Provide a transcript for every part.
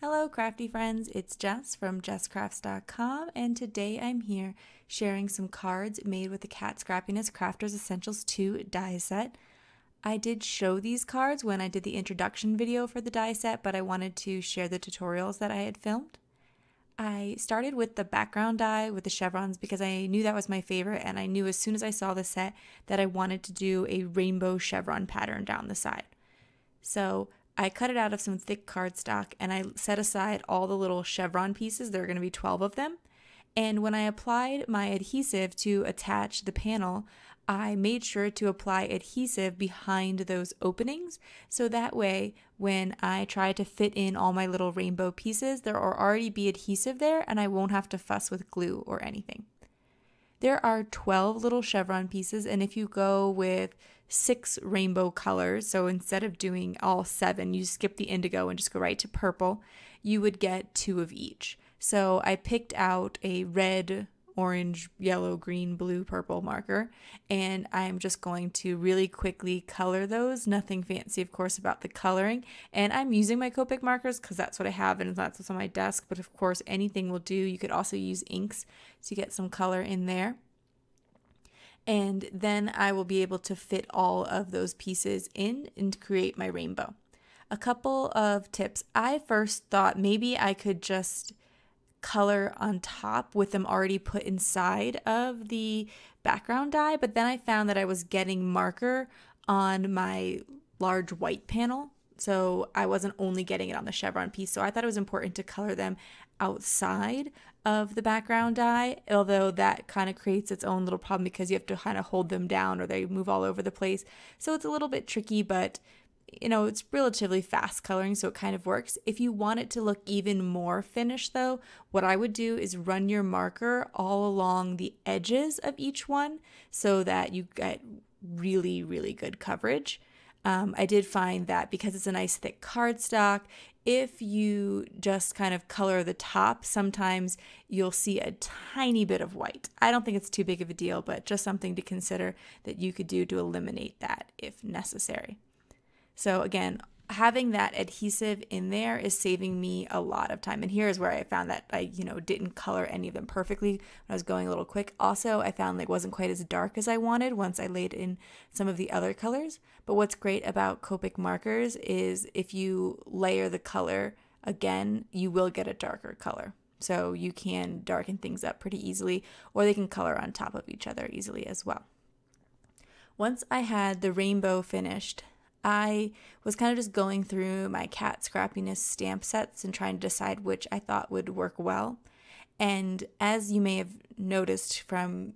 Hello crafty friends, it's Jess from jesscrafts.com and today I'm here sharing some cards made with the Cat Scrappiness Crafters Essentials 2 die set. I did show these cards when I did the introduction video for the die set, but I wanted to share the tutorials that I had filmed. I started with the background die with the chevrons because I knew that was my favorite, and I knew as soon as I saw the set that I wanted to do a rainbow chevron pattern down the side. So I cut it out of some thick cardstock and I set aside all the little chevron pieces. There are going to be 12 of them. And when I applied my adhesive to attach the panel, I made sure to apply adhesive behind those openings. So that way, when I try to fit in all my little rainbow pieces, there will already be adhesive there and I won't have to fuss with glue or anything. There are 12 little chevron pieces, and if you go with 6 rainbow colors, so instead of doing all 7, you skip the indigo and just go right to purple, you would get 2 of each. So I picked out a red, orange, yellow, green, blue, purple marker, and I'm just going to really quickly color those. Nothing fancy, of course, about the coloring. And I'm using my Copic markers because that's what I have and that's what's on my desk, but of course anything will do. You could also use inks to get some color in there. And then I will be able to fit all of those pieces in and create my rainbow. A couple of tips. I first thought maybe I could just color on top with them already put inside of the background die, but then I found that I was getting marker on my large white panel, so I wasn't only getting it on the chevron piece. So I thought it was important to color them outside of the background die, although that kind of creates its own little problem because you have to kind of hold them down or they move all over the place. So it's a little bit tricky, but you know, it's relatively fast coloring, so it kind of works. If you want it to look even more finished though, what I would do is run your marker all along the edges of each one so that you get really, really good coverage. I did find that because it's a nice thick cardstock, if you just kind of color the top, sometimes you'll see a tiny bit of white. I don't think it's too big of a deal, but just something to consider that you could do to eliminate that if necessary. So again, having that adhesive in there is saving me a lot of time. And here's where I found that I, didn't color any of them perfectly when I was going a little quick. Also, I found it wasn't quite as dark as I wanted once I laid in some of the other colors. But what's great about Copic markers is if you layer the color again, you will get a darker color. So you can darken things up pretty easily, or they can color on top of each other easily as well. Once I had the rainbow finished, I was kind of just going through my Cat Scrappiness stamp sets and trying to decide which I thought would work well. And as you may have noticed from,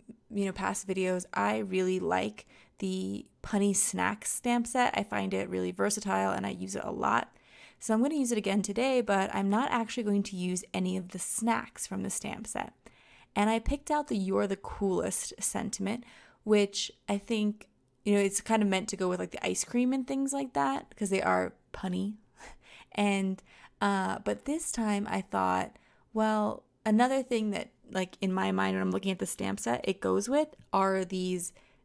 past videos, I really like the Punny Snacks stamp set. I find it really versatile and I use it a lot. So I'm going to use it again today, but I'm not actually going to use any of the snacks from the stamp set. And I picked out the You're the Coolest sentiment, which I think it's kind of meant to go with like the ice cream and things like that because they are punny. And, but this time I thought, well, another thing that like in my mind when I'm looking at the stamp set, it goes with are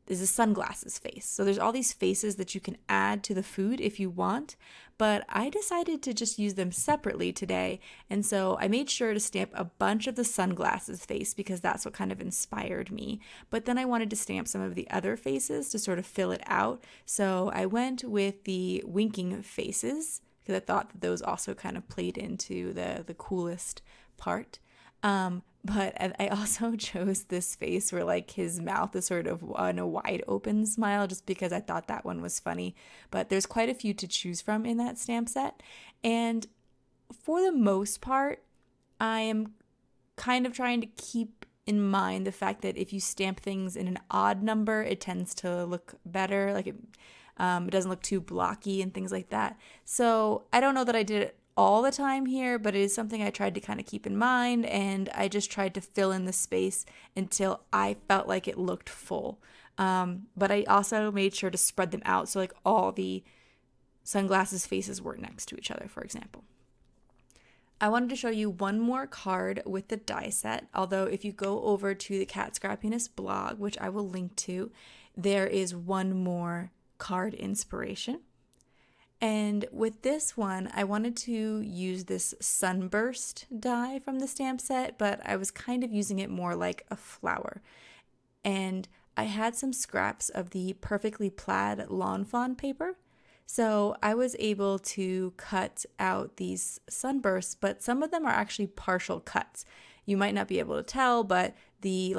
there's a sunglasses face. So there's all these faces that you can add to the food if you want, but I decided to just use them separately today. And so I made sure to stamp a bunch of the sunglasses face because that's what kind of inspired me. But then I wanted to stamp some of the other faces to sort of fill it out. So I went with the winking faces because I thought that those also kind of played into the coolest part. But I also chose this face where like his mouth is sort of on a wide open smile just because I thought that one was funny. But there's quite a few to choose from in that stamp set. And for the most part, I am kind of trying to keep in mind the fact that if you stamp things in an odd number, it tends to look better. Like it doesn't look too blocky and things like that. So I don't know that I did it all the time here, but it is something I tried to kind of keep in mind, and I just tried to fill in the space until I felt like it looked full. But I also made sure to spread them out so like all the sunglasses faces were next to each other, for example. I wanted to show you one more card with the die set, although if you go over to the Cat Scrappiness blog, which I will link to, there is one more card inspiration. And with this one, I wanted to use this sunburst die from the stamp set, but I was kind of using it more like a flower. And I had some scraps of the Perfectly Plaid Lawn Fawn paper. So I was able to cut out these sunbursts, but some of them are actually partial cuts. You might not be able to tell, but the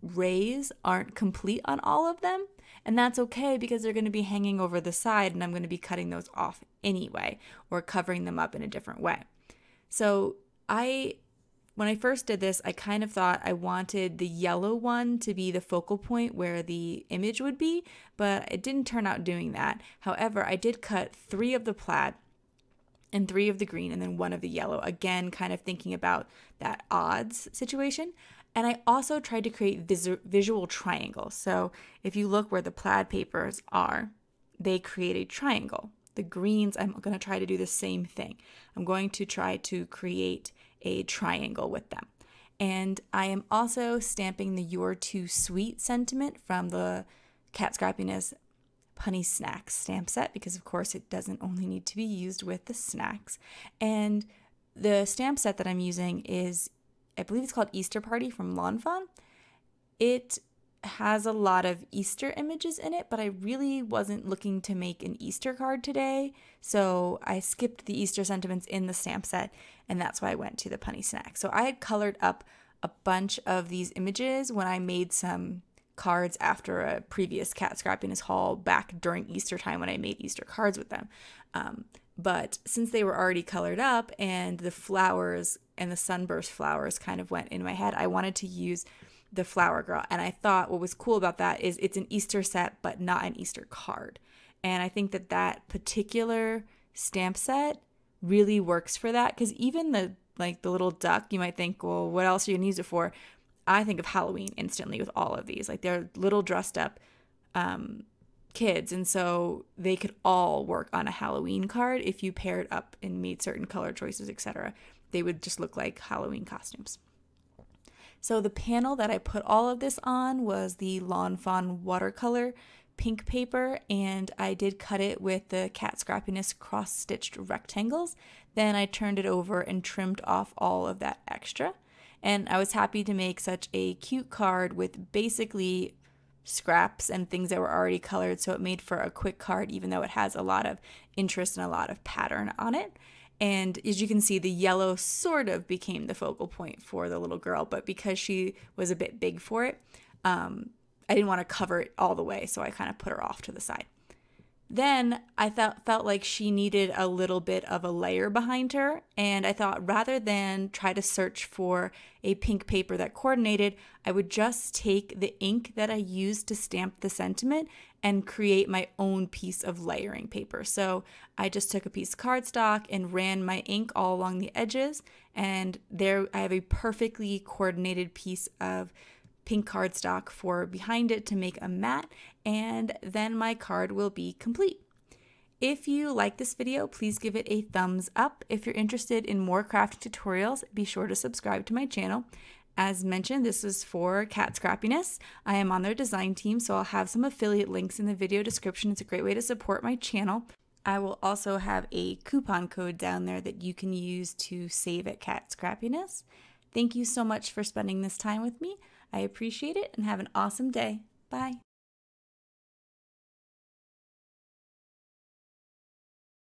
rays aren't complete on all of them. And that's okay because they're going to be hanging over the side and I'm going to be cutting those off anyway or covering them up in a different way. So when I first did this, I kind of thought I wanted the yellow one to be the focal point where the image would be, but it didn't turn out doing that. However, I did cut 3 of the plaid and 3 of the green and then 1 of the yellow, again, kind of thinking about that odds situation. And I also tried to create visual triangles. So if you look where the plaid papers are, they create a triangle. The greens, I'm going to try to do the same thing. I'm going to try to create a triangle with them. And I am also stamping the You're Too Sweet sentiment from the Cat Scrappiness Punny Snacks stamp set because of course it doesn't only need to be used with the snacks. And the stamp set that I'm using is, I believe it's called Easter Party from Lawn Fawn. It has a lot of Easter images in it, but I really wasn't looking to make an Easter card today, so I skipped the Easter sentiments in the stamp set, and that's why I went to the Punny Snack. So I had colored up a bunch of these images when I made some cards after a previous Cat Scrappiness haul back during Easter time when I made Easter cards with them. But since they were already colored up and the flowers and the sunburst flowers kind of went in my head, I wanted to use the flower girl. And I thought what was cool about that is it's an Easter set, but not an Easter card. And I think that that particular stamp set really works for that because even the little duck, you might think, well, what else are you going to use it for? I think of Halloween instantly with all of these. Like they're little dressed up kids. And so they could all work on a Halloween card if you paired up and made certain color choices, etc. They would just look like Halloween costumes. So the panel that I put all of this on was the Lawn Fawn watercolor pink paper, and I did cut it with the Cat Scrappiness cross-stitched rectangles. Then I turned it over and trimmed off all of that extra. And I was happy to make such a cute card with basically scraps and things that were already colored, so it made for a quick card even though it has a lot of interest and a lot of pattern on it. And as you can see, the yellow sort of became the focal point for the little girl, but because she was a bit big for it, I didn't want to cover it all the way, so I kind of put her off to the side. Then I felt like she needed a little bit of a layer behind her, and I thought rather than try to search for a pink paper that coordinated, I would just take the ink that I used to stamp the sentiment and create my own piece of layering paper. So I just took a piece of cardstock and ran my ink all along the edges, and there I have a perfectly coordinated piece of pink cardstock for behind it to make a mat, and then my card will be complete. If you like this video, please give it a thumbs up. If you're interested in more crafting tutorials, be sure to subscribe to my channel. As mentioned, this is for Cat Scrappiness. I am on their design team, so I'll have some affiliate links in the video description. It's a great way to support my channel. I will also have a coupon code down there that you can use to save at Cat Scrappiness. Thank you so much for spending this time with me. I appreciate it and have an awesome day. Bye.